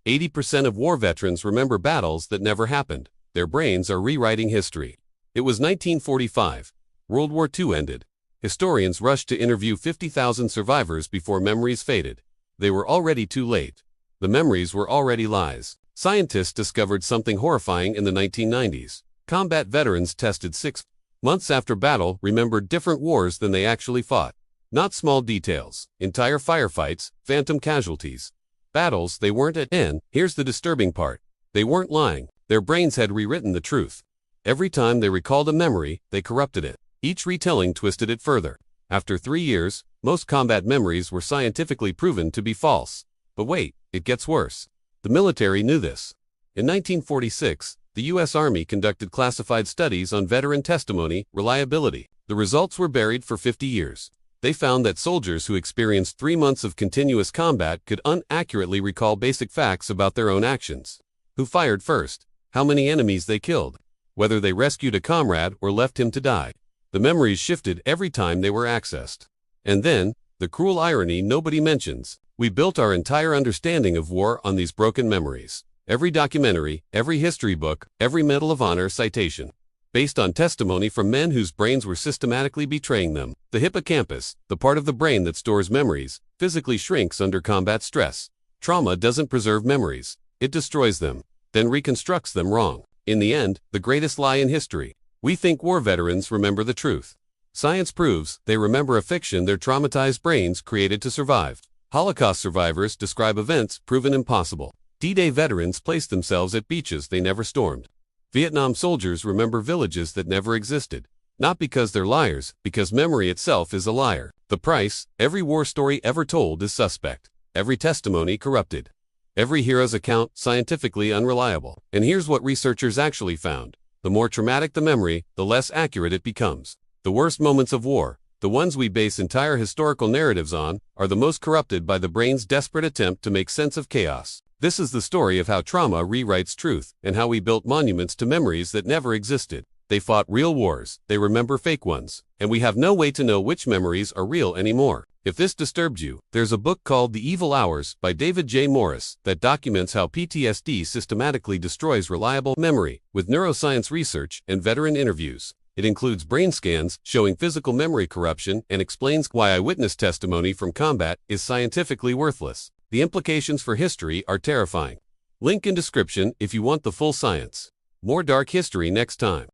80% of war veterans remember battles that never happened. Their brains are rewriting history. It was 1945. World War II ended. Historians rushed to interview 50,000 survivors before memories faded. They were already too late. The memories were already lies. Scientists discovered something horrifying in the 1990s. Combat veterans tested 6 months after battle remembered different wars than they actually fought. Not small details, entire firefights, phantom casualties. Battles they weren't at. And here's the disturbing part. They weren't lying. Their brains had rewritten the truth. Every time they recalled a memory, they corrupted it. Each retelling twisted it further. After 3 years, most combat memories were scientifically proven to be false. But wait, it gets worse. The military knew this. In 1946, the U.S. Army conducted classified studies on veteran testimony reliability. The results were buried for 50 years. They found that soldiers who experienced 3 months of continuous combat could unaccurately recall basic facts about their own actions. Who fired first? How many enemies they killed? Whether they rescued a comrade or left him to die. The memories shifted every time they were accessed. And then, the cruel irony nobody mentions, we built our entire understanding of war on these broken memories. Every documentary, every history book, every Medal of Honor citation. Based on testimony from men whose brains were systematically betraying them. The hippocampus, the part of the brain that stores memories, physically shrinks under combat stress. Trauma doesn't preserve memories. It destroys them, then reconstructs them wrong. In the end, the greatest lie in history. We think war veterans remember the truth. Science proves they remember a fiction their traumatized brains created to survive. Holocaust survivors describe events proven impossible. D-Day veterans place themselves at beaches they never stormed. Vietnam soldiers remember villages that never existed. Not because they're liars, because memory itself is a liar. The price, every war story ever told is suspect. Every testimony corrupted. Every hero's account scientifically unreliable. And here's what researchers actually found. The more traumatic the memory, the less accurate it becomes. The worst moments of war, the ones we base entire historical narratives on, are the most corrupted by the brain's desperate attempt to make sense of chaos. This is the story of how trauma rewrites truth, and how we built monuments to memories that never existed. They fought real wars, they remember fake ones, and we have no way to know which memories are real anymore. If this disturbed you, there's a book called The Evil Hours by David J. Morris that documents how PTSD systematically destroys reliable memory, with neuroscience research and veteran interviews. It includes brain scans showing physical memory corruption and explains why eyewitness testimony from combat is scientifically worthless. The implications for history are terrifying. Link in description if you want the full science. More dark history next time.